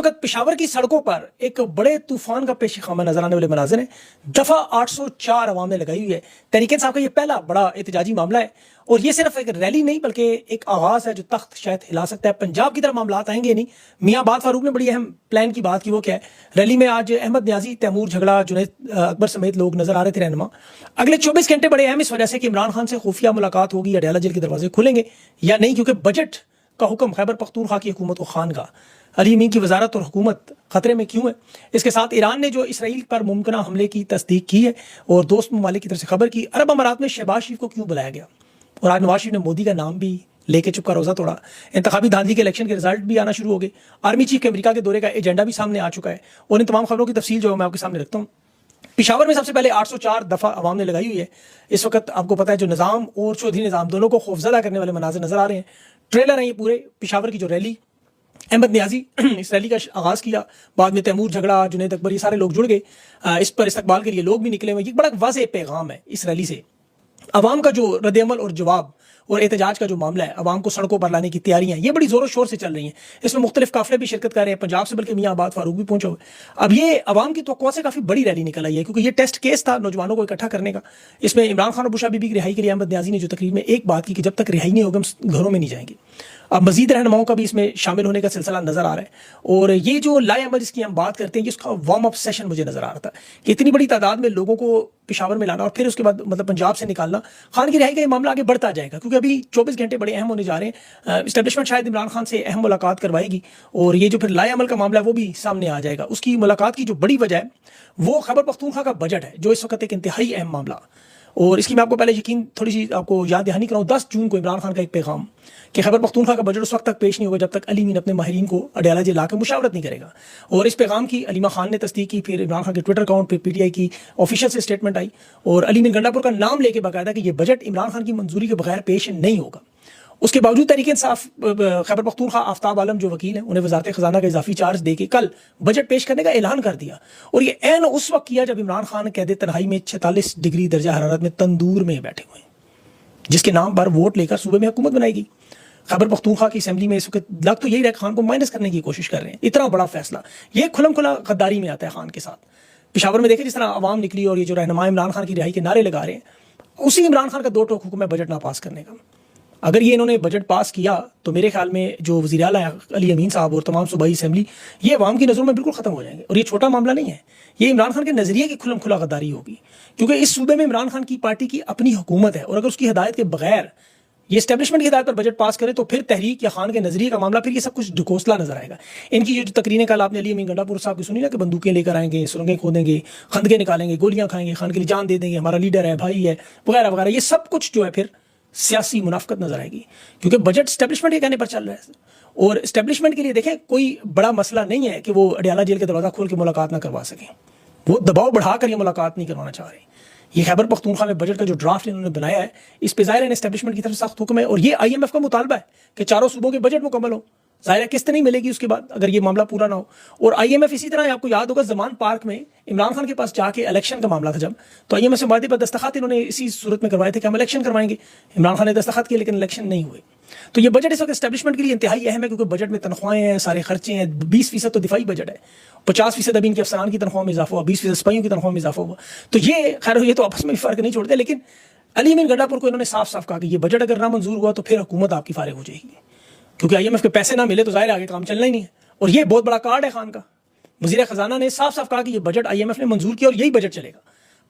वक्त पेशावर की सड़कों पर एक बड़े तूफान का पेश खामा नजर आने वाले मनाजिर हैं। दफा 804 अवाम ने लगाई हुई है। तहरीक इंसाफ का ये पहला बड़ा एहतजाजी मामला है और ये सिर्फ एक रैली नहीं बल्कि एक आगाज है जो तख्त शायद हिला सकता है। पंजाब की तरफ मामला आएंगे नहीं। मियाँ बात फारूक ने बड़ी अहम प्लान की बात की, वो क्या है? रैली में आज अहमद न्याजी, तैमूर झगड़ा, जुनैद अकबर समेत लोग नजर आ रहे थे रहनुमा। अगले 24 घंटे बड़े अहम इस वजह से कि इमरान खान से खुफिया मुलाकात होगी, अडयाला जेल के दरवाजे खुलेंगे या नहीं, क्योंकि बजट का हुक्म खैबर पख्तूनख्वा की हुकूमत को खान का अली अमीन की वजारत और हुकूमत खतरे में क्यों है? इसके साथ ईरान ने जो इसराइल पर मुमकिन हमले की तस्दीक की है और दोस्त ममालिक की तरफ से खबर की, अरब अमारात में शहबाज शरीफ को क्यों बुलाया गया? और आज नवाज शरीफ ने मोदी का नाम भी लेके चुपका रोजा तोड़ा। इंतखाबी धांधली के इलेक्शन के रिजल्ट भी आना शुरू हो गए। आर्मी चीफ के अमेरिका के दौरे का एजेंडा भी सामने आ चुका है और इन तमाम खबरों की तफसील जो है मैं आपके सामने रखता हूँ। पिशावर में सबसे पहले 804 दफा अवाम ने लगाई हुई है। इस वक्त आपको पता है जो निज़ाम और चौधरी निज़ाम दोनों को खौफजदा करने वाले मनाजिर नजर आ रहे हैं। ट्रेलर है ये पूरे पिशावर की जो रैली, अहमद न्याजी इस रैली का आगाज किया, बाद में तैमूर झगड़ा, जुनैद अकबर, ये सारे लोग जुड़ गए। इस पर इस्तकबाल के लिए लोग भी निकले हुए। ये बड़ा वाज़ेह पैगाम है इस रैली से। अवाम का जो रद्द-ए-अमल और जवाब और एहतजाज का जो मामला है, अवाम को सड़कों पर लाने की तैयारियां ये बड़ी जोरों शोर से चल रही हैं। इसमें मुख्तलिफ काफिले भी शिरकत कर रहे हैं, पंजाब से बल्कि मियाँ बात फारूक भी पहुंचे हुए। अब ये अवाम की तवक्कुआ से काफी बड़ी रैली निकल आई है, क्योंकि ये टेस्ट केस था नौजवानों को इकट्ठा करने का। इसमें इमरान खान और बुशरा बीबी की रिहाई के लिए अहमद न्याजी ने जो तकरीर में एक बात की कि जब तक रिहाई नहीं होगा हम घरों में नहीं जाएंगे। अब मजीद रहनुमाओं का भी इसमें शामिल होने का सिलसिला नजर आ रहा है। और ये जो लाए अमल जिसकी हम बात करते हैं, जिसका वार्म अप सेशन मुझे नजर आ रहा था कि इतनी बड़ी तादाद में लोगों को पिशावर में लाना और फिर उसके बाद मतलब पंजाब से निकालना, खान की रिहाई का ये मामला आगे बढ़ता जाएगा, क्योंकि अभी 24 घंटे बड़े अहम होने जा रहे हैं। इस्टेब्लिशमेंट शायद इमरान खान से अहम मुलाकात करवाएगी और ये जो फिर लाए अमल का मामला है वो भी सामने आ जाएगा। उसकी मुलाकात की जो बड़ी वजह है वो खैबर पख्तूनख्वा का बजट है, जो इस वक्त एक इंतहाई अहम मामला। और इसकी मैं आपको पहले यकीन थोड़ी सी आपको याद दहानी कराऊँ। 10 जून को इमरान खान का एक पैगाम कि खैबर पख्तूनख्वा का बजट उस वक्त तक पेश नहीं होगा जब तक अली अमीन अपने माहिरीन को अडयाला जेल लाकर मुशावरत नहीं करेगा। और इस पैगाम की अलीमा खान ने तस्दीक की, फिर इमरान खान के ट्विटर अकाउंट पर पीटीआई की ऑफिशियल से स्टेटमेंट आई और अली अमीन गंडापुर का नाम लेके बाकायदा कि ये बजट इमरान खान की मंजूरी के बगैर पेश नहीं होगा। उसके बावजूद तहरीक इंसाफ खैबर पख्तूनख्वा आफ्ताब आलम जो वकील हैं, उन्हें वजारत खजाना का इजाफी चार्ज देके कल बजट पेश करने का ऐलान कर दिया। और ये ऐन उस वक्त किया जब इमरान खान कैद तन्हाई में 46 डिग्री दर्जा हरारत में तंदूर में बैठे हुए हैं, जिसके नाम पर वोट लेकर सूबे में हुकूमत बनाएगी। खैबर पख्तूनख्वा की असेंबली में इस वक्त लग तो यही रहा, खान को माइनस करने की कोशिश कर रहे हैं। इतना बड़ा फैसला ये खुलम खुला गद्दारी में आता है खान के साथ। पिशावर में देखें जिस तरह आवाम निकली और ये जो रहनुमा इमरान खान की रिहाई के नारे लगा रहे हैं, उसी इमरान खान का दो टोक हुक्म है बजट ना पास करने का। अगर ये इन्होंने बजट पास किया तो मेरे ख्याल में जो वज़ीर आला अली अमीन साहब और तमाम सूबाई असेंबली, ये अवाम की नज़रों में बिल्कुल ख़त्म हो जाएंगे। और ये छोटा मामला नहीं है, ये इमरान खान के नज़रिए की खुलम खुला गद्दारी होगी, क्योंकि इस सूबे में इमरान खान की पार्टी की अपनी हुकूमत है और अगर उसकी हिदायत के बगैर ये एस्टेब्लिशमेंट की हिदायत पर बजट पास करे तो फिर तहरीक या खान के नजरिए का मामला फिर ये सब कुछ ढकोसला नजर आएगा। इनकी जो तकरीरें कल आपने अली अमीन गंडापुर साहब की सुनी ना कि बंदूकें लेकर आएंगे, सुरंगें खोदेंगे, खंदके निकालेंगे, गोलियां खाएंगे, खान के लिए जान दे देंगे, हमारा लीडर है, भाई है, वगैरह वगैरह, ये सब कुछ जो है फिर सियासी मुनाफकत नजर आएगी, क्योंकि बजट स्टैब्लिशमेंट के कहने पर चल रहा है। और स्टैब्लिशमेंट के लिए देखें कोई बड़ा मसला नहीं है कि वो अडयाला जेल के दरवाजा खोल के मुलाकात ना करवा सकें। वो दबाव बढ़ाकर ये मुलाकात नहीं करवाना चाह रहे। ये खैबर पख्तूनख्वा में बजट का जो ड्राफ्ट इन्होंने बनाया है, इस पे ज़ाहिर है एस्टेब्लिशमेंट की तरफ सख्त हुक्म है और ये IMF का मुतालबा है कि चारों सूबों के बजट मुकम्मल हो। ज़ाहिर है किस्त नहीं मिलेगी उसके बाद अगर ये मामला पूरा ना हो। और IMF इसी तरह आपको याद होगा ज़मान पार्क में इमरान खान के पास जाके इलेक्शन का मामला था जब, तो IMF से वादे पर दस्तखत इन्होंने इसी सूरत में करवाए थे कि हम इलेक्शन करवाएंगे। इमरान खान ने दस्तखत किए लेकिन इलेक्शन नहीं हुए। तो ये बजट इस वक्त एस्टेब्लिशमेंट के लिए इंतहाई अहम है, क्योंकि बजट में तनख्वाहें हैं, सारे खर्चे हैं। 20% तो दिफाई बजट है, 50% अभी इनके अफसरान की तनख्वाह में इजाफा हुआ, 20% सिपाहियों की तनख्वाह में इजाफा हुआ। तो ये खैर ये तो आपस में फर्क नहीं छोड़ते, लेकिन अली अमीन गंडापुर को इन्होंने साफ साफ कहा कि ये बजट अगर ना मंजूर हुआ तो फिर हुकूमत आपकी फारिग हो जाएगी, क्योंकि IMF के पैसे ना मिले तो जाहिर आगे काम चलना ही नहीं है। और ये बहुत बड़ा कार्ड है खान का। वज़ीर खजाना ने साफ साफ कहा कि ये बजट IMF ने मंजूर किया और यही बजट चलेगा।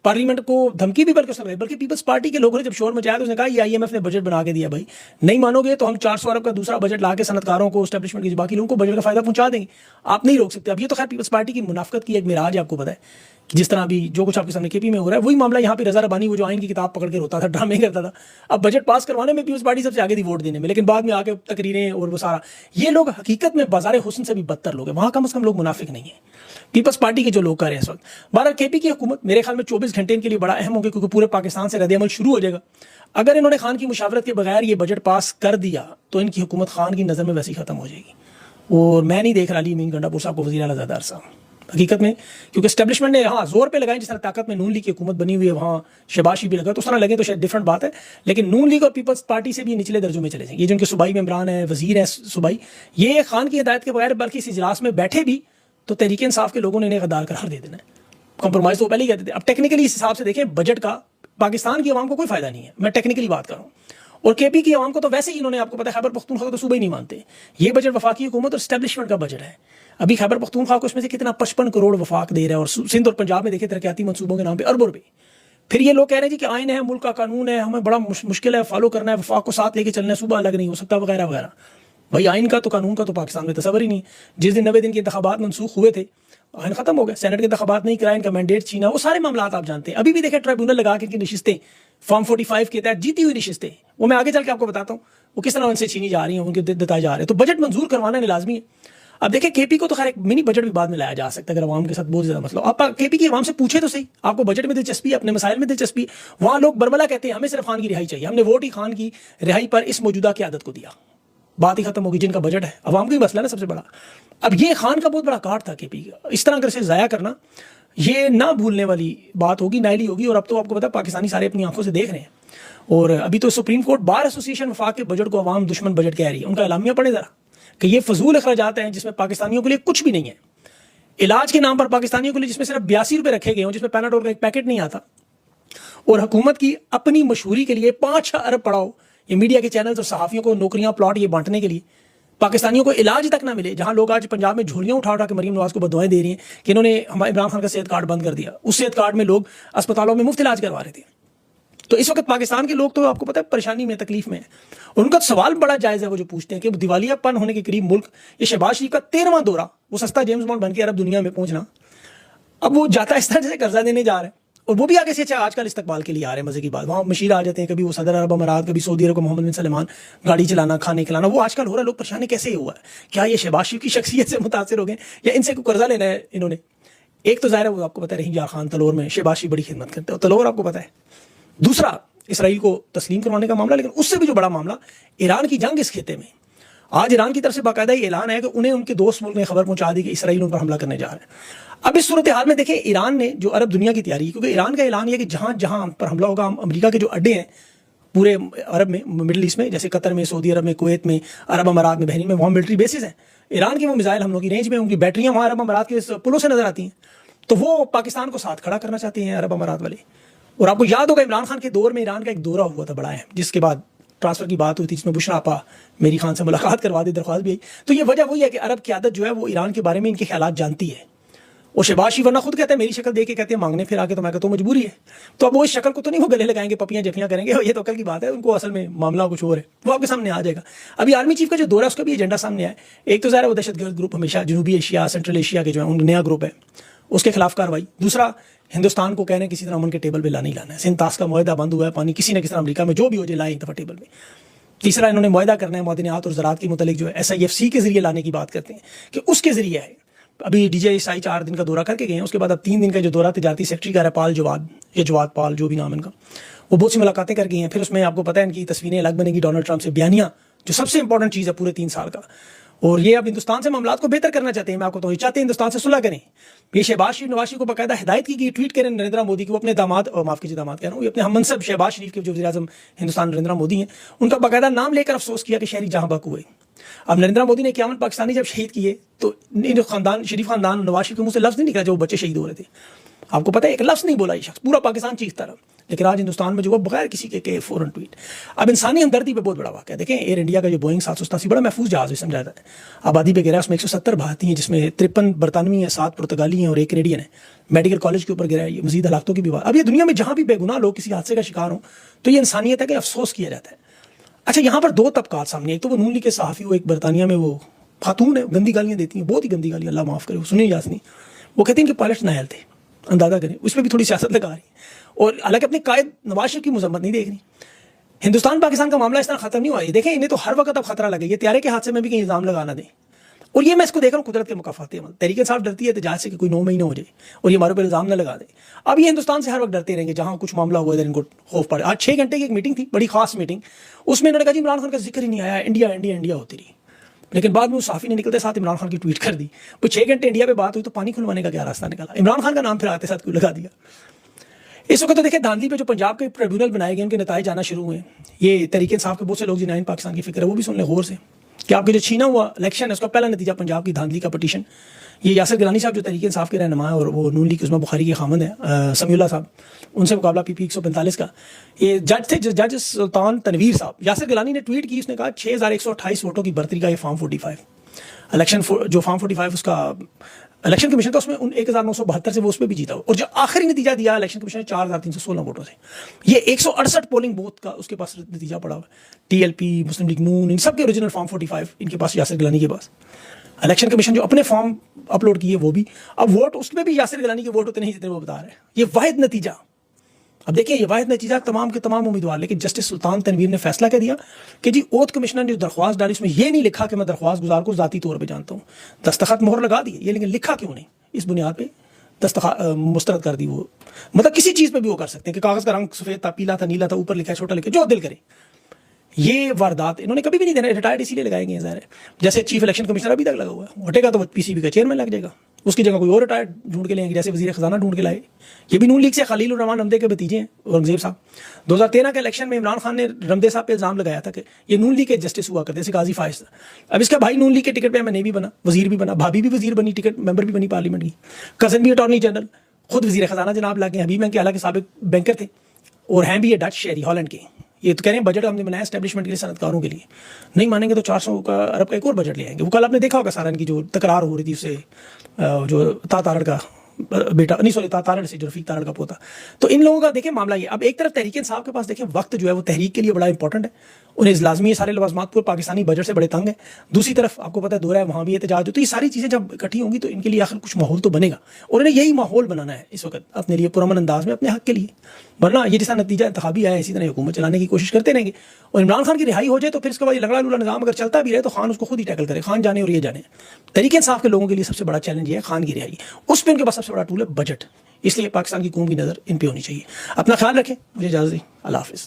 पार्लियामेंट को धमकी भी बल्कि पीपल्स पार्टी के लोगों ने जब शोर मचाया तो उसने कहा ये IMF ने बजट बना के दिया। भाई नहीं मानोगे तो हम 400 अरब का दूसरा बजट ला के सनतकारों को, एस्टेब्लिशमेंट के बाकी लोगों को बजट का फायदा पहुंचा देंगे, आप नहीं रोक सकते। अब ये तो खैर पीपल्स पार्टी की मुनाफकत की एक मिराज है, आपको पता है जिस तरह अभी जो कुछ आपके सामने KP में हो रहा है वही मामला यहाँ पे रजा रबानी, वो जो आइन की किताब पकड़ के रोता था, ड्रामे करता था। अब बजट पास करवाने में पीपल्स पार्टी सबसे आगे थी वोट देने में, लेकिन बाद में आके तकरीरें और वो सारा, ये लोग हकीकत में बाजार हुस्न से भी बदतर लोग हैं। वहाँ कम से कम लोग मुनाफिक नहीं है, पीपल्स पार्टी के जो लोग कर रहे हैं इस वक्त। 12 KP की हुकूमत मेरे ख्याल में 24 घंटे इनके लिए बड़ा अहम होगा, क्योंकि पूरे पाकिस्तान से रद्द-ए-अमल शुरू हो जाएगा। अगर इन्होंने खान की मुशावरत के बगैर ये बजट पास कर दिया तो इनकी हुकूमत खान की नज़र में वैसी खत्म हो जाएगी। और मैं नहीं देख रहा अली अमीन गंडापुर साहब को वज़ीर आला ज़रदारी साहब। हकीकत में, क्योंकि एस्टेब्लिशमेंट ने हाँ जोर पे लगाए, जिस तरह ताकत में नून लीग की हुकूमत बनी हुई है वहाँ शहबाज शरीफ भी लगा, तो उस तरह लगे तो शायद डिफरेंट बात है, लेकिन नून लीग और पीपल्स पार्टी से भी निचले दर्जों में चले जाएंगे। ये जो उनके सूबाई मेंबरान है, वजीर है सूबाई, ये खान की हिदायत के बगैर बल्कि इस इजलास में बैठे भी तो तहरीक इंसाफ के लोगों ने इन्हें गद्दार करार दे देना है। कॉम्प्रोमाइज़ तो पहले ही कहते थे। अब टेक्निकली इस हिसाब से देखें, बजट का पाकिस्तान की आवाम को कोई फायदा नहीं है, मैं टेक्निकली बात कर रहा हूँ, और केपी की आवाम को तो वैसे ही इन्होंने, आपको पता है खैबर पख्तूनख्वा को तो सूबा ही नहीं मानते। ये बजट वफाकी हुकूमत और एस्टेब्लिशमेंट का बजट है। अभी खैबर पख्तूनख्वा को इसमें से कितना 55 करोड़ वफाक दे रहा है, और सिंध और पंजाब में देखे तरक्याती मनसूबों के नाम पे अरबों रुपए। फिर ये लोग कह रहे हैं जी कि आइन है, मुल्क का कानून है, हमें बड़ा मुश्किल है फॉलो करना है, वफाक को साथ लेके चलना है, सूबा अलग नहीं हो सकता वगैरह वगैरह। भाई आइन का तो कानून का तो पाकिस्तान में तस्वर ही नहीं। जिस दिन 90 दिन के इंतखाबात मनसूख हुए थे, आइन खत्म हो गया, सेनेट के इंतखाबात नहीं कराए, इनका मैंडेट छीना, वो सारे मामला आप जानते हैं। अभी भी देखें ट्रिब्यूनल लगा के इनकी नशिस्तें, फॉर्म 45 के तहत जीती हुई नशिस्तें, वो मैं आगे चल के आपको बताता हूँ वो किस तरह उनसे छीनी जा रही हैं, उनके बताए जा रहे हैं। तो बजट मंजूर करवाना लाजमी है। अब देखिए केपी को तो खैर एक मिनी बजट भी बाद में लाया जा सकता है अगर आवाम के साथ बहुत ज्यादा मतलब। आप केपी की आवाम से पूछे तो सही, आपको बजट में दिलचस्पी है, अपने मसाइल में दिलचस्पी। वहां लोग बरमला कहते हैं हमें सिर्फ खान की रिहाई चाहिए, हमने वोट ही खान की रिहाई पर इस मौजूदा क्यादत को दिया, बात ही खत्म होगी। जिनका बजट है अवाम का ही मसला ना सबसे बड़ा। अब ये खान का बहुत बड़ा काट था केपी का, इस तरह अगर इसे ज़ाया करना ये ना भूलने वाली बात होगी, नाइली होगी। और अब तो आपको पता है पाकिस्तानी सारे अपनी आंखों से देख रहे हैं। और अभी तो सुप्रीम कोर्ट बार एसोसिएशन वफाक के बजट को अवाम दुश्मन बजट कह रही है। उनका एलामिया पढ़े जरा कि ये फजूल अखराजात हैं जिसमें पाकिस्तानियों के लिए कुछ भी नहीं है। इलाज के नाम पर पाकिस्तानियों के लिए जिसमें सिर्फ 82 रुपये रखे गए हों, जिसमें पैनाडोल का एक पैकेट नहीं आता, और हुकूमत की अपनी मशहूरी के लिए 5 अरब पड़ाओ ये मीडिया के चैनल्स और सहाफ़ियों को नौकरियां प्लॉट ये बांटने के लिए, पाकिस्तानियों को इलाज तक ना मिले। जहां लोग आज पंजाब में झोलियां उठा उठा के मरीम नवाज को बदवाएं दे रही हैं कि इन्होंने हमारे इमरान खान का सेहत कार्ड बंद कर दिया, उस सेहत कार्ड में लोग अस्पतालों में मुफ्त इलाज करवा रहे थे। तो इस वक्त पाकिस्तान के लोग तो आपको पता है परेशानी में, तकलीफ में है। उनका सवाल बड़ा जायज़ है, वो जो पूछते हैं कि दिवालियापन होने के करीब मुल्क, ये शहबाज शरीफ का 13वां दौरा, वो सस्ता जेम्स बॉन्ड बन के अरब दुनिया में पहुंचना, अब वो जाता इस तरह से कर्जा देने जा रहे हैं, और वो भी आगे से अच्छा आजकल इस्तकबाल के लिए आ रहे हैं। मजे की बात, वहाँ मशीर आ जाते हैं, कभी वो सदर अरब अमारात, कभी सऊदी अरब का मोहम्मद बिन सलमान, गाड़ी चलाना, खाने खिलाना, वो आजकल हो रहा है। लोग परेशानी कैसे हुआ है, क्या ये शहबाज शरीफ की शख्सियत से मुतासिर हो गए या इनसे कोई कर्जा लेना है इन्होंने? एक तो जाहिर है वो आपको पता है रहीम यार खान तलोर में शहबाज शरीफ बड़ी खिदमत करते हैं, तलोर आपको पता है। दूसरा इसराइल को तस्लीम करवाने का मामला, लेकिन उससे भी जो बड़ा मामला ईरान की जंग इस खिते में। आज ईरान की तरफ से बाकायदा ये ऐलान है कि उन्हें उनके दोस्त मुल्क ने खबर पहुंचा दी कि इसराइल उन पर हमला करने जा रहे हैं। अब इस सूरत हाल में देखें ईरान ने जो अरब दुनिया की तैयारी, क्योंकि ईरान का ऐलान है कि जहां जहां पर हमला होगा, अमेरिका के जो अड्डे हैं पूरे अरब में, मिडल ईस्ट में, जैसे कतर में, सऊदी अरब में, कुवैत में, अरब अमारात में, बहरीन में, वहाँ मिलिट्री बेसिस हैं। ईरान की वो मिसाइल हमलों की रेंज में, उनकी बैटरियां वहाँ अरब अमारात के पुलों से नजर आती हैं। तो वो पाकिस्तान को साथ खड़ा करना चाहते हैं अरब अमारात वाले। और आपको याद होगा इमरान खान के दौर में ईरान का एक दौरा हुआ था बड़ा है, जिसके बाद ट्रांसफर की बात हुई थी, जिसमें बुशरा आपा मेरी खान से मुलाकात करवा दी, दरख्वास्त भी आई। तो ये वजह वही है कि अरब की आदत जो है वो ईरान के बारे में इनके ख्यालात जानती है। और शहबाज शरीफ वरना खुद कहते हैं मेरी शक्ल देख के कहते हैं मांगने, फिर आके तो मैं कहता हूँ मजबूरी है। तो अब वो इस शक्ल को तो नहीं वो गले लगाएंगे, पपियां जफियां करेंगे, ये तो कल की बात है। उनको असल में मामला कुछ और है, वो आपके सामने आ जाएगा। अभी आर्मी चीफ का जो दौरा है उसका भी एजेंडा सामने आया। एक तो ज़ाहिर वो दहशतगर्द ग्रुप हमेशा जनूबी एशिया, सेंट्रल एशिया के जो है उन नया ग्रुप है, उसके खिलाफ कार्रवाई। दूसरा हिंदुस्तान को कहना है किसी तरह अमन के टेबल पे लाने ही लाना है। सिंध ताश का मुआहदा बंद हुआ है, पानी किसी न किसी तरह अमेरिका में जो भी हो जाए लाए एक दफ़ा टेबल पे। तीसरा इन्होंने मुआहदा करना है मादनियात और ज़राअत के मुतालिक जो है SIFC के जरिए लाने की बात करते हैं कि उसके जरिए है। अभी DJSI 4 दिन का दौरा करके गए हैं, उसके बाद अब 3 दिन का जो दौरा तजारती सेक्रेटरी का है पाल जवाद, ये जवाद पाल जो भी नाम इनका, वो बहुत सी मुलाकातें कर गई हैं। फिर उसमें आपको पता है इनकी तस्वीरें अलग बनेगी डोनाल्ड ट्रंप से, बयानिया जो सबसे इंपॉर्टेंट चीज़ है पूरे 3 साल का। और ये अब हिंदुस्तान से मामलात को बेहतर करना चाहते हैं। मैं आपको तो ये चाहते हैं हिंदुस्तान से सुलह करें। ये शहबाज शरीफ नवाज शरीफ को बाकायदा हिदायत की कि ट्वीट करें नरेंद्र मोदी को, अपने दामाद, और माफ़ कीजिए दामाद कह रहा हूँ, ये अपने हम मनसब शहबाज शरीफ के जो वज़ीर आज़म हिंदुस्तान नरेंद्र मोदी हैं, उनका बाकायदा नाम लेकर अफसोस किया कि शहरी जहाँ बक हुए। अब नरेंद्र मोदी ने 51 पाकिस्तानी जब शहीद किए तो खानदान, शरीफ खानदान, नवाज शरीफ के मुँह से लफ्ज़ नहीं निकला जो बच्चे शहीद हो रहे थे। आपको पता है एक लफ्ज़ नहीं बोला ये शख्स, पूरा पाकिस्तान चीखता रहा। लेकिन आज हिंदुस्तान में जो बगैर किसी के फौरन ट्वीट। अब इंसानी हमदर्दी पे बहुत बड़ा वाक़या देखें, एयर इंडिया का जो बोइंग 787 बड़ा महफूज जहाज़ भी समझा जाता है, आबादी पे गिरा, उसमें 170 भारतीय हैं, जिसमें 53 बरतानवी हैं, 7 पुर्तगाली हैं और 1 कैनेडियन है। मेडिकल कॉलेज के ऊपर गिरा है। ये मजीद हलाकतों की भी बात। अब ये दुनिया में जहाँ भी बेगुनाह लोग किसी हादसे का शिकार हों तो ये इंसानियत है कि अफसोस किया जाता है। अच्छा, यहाँ पर 2 तबकात सामने, एक तो वो नून लीग के सहाफ़ी, वो एक बरतानिया में वो खातून है, गंदी गालियाँ देती हैं, बहुत ही गंदी गालियाँ, अल्लाह माफ़ करे, वो सुनी यासनी, वो कहती हैं कि पायलट नायल थे, अंदाजा करें, उसमें भी थोड़ी सियासत लगा रही है। और हालांकि अपने कायद नवाज शरीफ की मजम्मत नहीं देख रही। हिंदुस्तान पाकिस्तान का मामला इस तरह खत्म नहीं हुआ है। देखें इन्हें तो हर वक्त अब खतरा लगे, ये त्यारे के हादसे में भी कहीं इल्ज़ाम लगाना दें। और ये मैं इसको देख रहा हूँ कुदरत के मुकाफाती अमल। तहरीक इंसाफ डरती है तजाज से कि कोई 9 महीने हो जाए और ये हमारे ऊपर इल्ज़ाम न लगा दे। अब ये हिंदुस्तान से हर वक्त डरते रहेंगे, जहाँ कुछ मामला हुआ इधर इनको खौफ पड़े। आज 6 घंटे की एक मीटिंग थी, बड़ी खास मीटिंग, उसमें इन्होंने कहा जी इमरान खान का जिक्र ही नहीं आया, इंडिया इंडिया इंडिया होती रही। लेकिन बाद में उस साफ़ी ने निकलते साथ इमरान खान की ट्वीट कर दी। वो 6 घंटे इंडिया पे बात हुई तो पानी खुलवाने का क्या रास्ता निकला, इमरान खान का नाम फिर आते साथ क्यों लगा दिया। इस वक्त तो देखिए धांधली पे जो पंजाब के ट्रिब्यूनल बनाए गए उनके नताइज आना शुरू हुए। ये तरीके इंसाफ के बहुत से लोग जिन्हें पाकिस्तान की फिक्र है वो भी सुन ले गौर से कि आपके जो छीना हुआ इलेक्शन है उसका पहला नतीजा पंजाब की धांधली का पटिशन। ये यासिर गिलानी साहब जो तरीके इंसाफ के रहनुमा है और वो नून लीग उसमें बुखारी के खामंद है, समीउल्लाह साहब, उनसे मुकाबला पीपी 145 का। ये जज थे जज सुल्तान तनवीर साहब। यासिर गिलानी ने ट्वीट की, उसने कहा 6128 वोटों की बढ़तरी का ये फॉर्म 45 इलेक्शन जो फॉर्म 45 उसका इलेक्शन कमीशन था उसमें 1972 से वो उसमें भी जीता और जो आखिरी नतीजा दिया इलेक्शन कमीशन ने 4316 वोटों से, ये 168 पोलिंग बूथ का उसके पास नतीजा पड़ा हुआ है। टीएलपी, मुस्लिम लीग नून, इन सब के ओरिजिनल फॉर्म 45 इनके पास, यासिर गिलानी के पास। इलेक्शन कमीशन जो अपने फॉर्म अपलोड किए वो भी, अब वोट उसमें भी यासिर गिलानी के वोट उतने ही जितने वो बता रहे हैं। ये वाहिद नतीजा, अब देखिए ये वाहिद नतीजा तमाम के तमाम उम्मीदवार, लेकिन जस्टिस सुल्तान तनवीर ने फैसला कर दिया कि जी ओथ कमिश्नर ने जो दरख्वास्त डाली उसमें ये नहीं लिखा कि मैं दरख्वास्त गुजार को ज़ाती तौर पे जानता हूँ, दस्तखत मोहर लगा दी ये, लेकिन लिखा क्यों नहीं, इस बुनियाद पे मुस्तरद कर दी वो। मतलब किसी चीज़ पे भी वो कर सकते हैं कि कागज़ का रंग सफ़ेद था, पीला था, नीला था, ऊपर लिखा है, छोटा लिखा, जो दिल करे। ये वारदात इन्होंने कभी भी नहीं देना, रिटायर्ड इसीलिए लगाएंगे ज़ाहिर है। जैसे चीफ इलेक्शन कमिश्नर अभी तक लगा हुआ है, हटेगा तो पीसीबी का चेयरमैन लग जाएगा, उसकी जगह कोई और रिटायर्ड ढूंढ के लेंगे, जैसे वजीर खजाना ढूंढ के लाए। ये भी नून लीग से खलील रहमान रमदे के भतीजे हैं औरंगजेब साहब। 2013 के इलेक्शन में इमरान खान ने रमदे साहब पे इल्ज़ाम लगाया था कि ये नून लीग के जस्टिस हुआ करते, जैसे गाजी फायज। अब इसका भाई नून लीग के टिकट पे मैंने भी बना, वजीर भी बना, भाभी भी वजीर बनी, टिकट मेंबर भी बनी पार्लियामेंट की, कजन भी अटॉर्नी जनरल, खुद वजीर खजाना जनाब लागे हबीब बैंक के हालांकि साबिक बैंकर थे और हैं भी ये डच शहरी हॉलैंड के। ये तो कह रहे हैं बजट हमने बनाया एस्टेब्लिशमेंट के लिए, सनतकारों के लिए। नहीं मानेंगे तो 400 अरब का एक और बजट ले आएंगे। वो कल आपने देखा होगा सारन की जो तकरार हो रही थी उससे, जो तारड़ का बेटा, नहीं सॉरी तारड़ से जो रफीक तारड़ का पोता। तो इन लोगों का देखें मामला ये, अब एक तरफ तहरीक इंसाफ के पास देखें वक्त जो है वो तहरीक के लिए बड़ा इंपॉर्टेंट है, उन्हें लाजमी है, सारे लवाजमात पर पाकिस्तानी बजट से बड़े तंग है। दूसरी तरफ आपको पता है दो है, वहाँ भी एहतजाज हो, तो ये सारी चीज़ें जब इकट्ठी होंगी तो इनके लिए आखिर कुछ माहौल तो बनेगा और इन्हें यही माहौल बनाना है इस वक्त अपने लिए पुरअमन अंदाज में, अपने हक के लिए। वरना ये जैसा नतीजा इंतखाबी आया इसी तरह हुकूमत चलाने की कोशिश करते रहेंगे और इमरान खान की रिहाई हो जाए तो फिर इसके बाद ये लगड़ा लुला निज़ाम अगर चलता भी रहे तो खान उसको खुद ही टैकल करे, खान जाने और ये जाने। तरीके इंसाफ के लोगों के लिए सबसे बड़ा चैलेंज ये है खान की रिहाई, उस पर इनके पास सबसे बड़ा टूल है बजट। इसलिए पाकिस्तान की कौम की नज़र इन पे होनी चाहिए। अपना ख्याल रखें, मुझे इजाज़त दें, अल्लाह हाफ़िज़।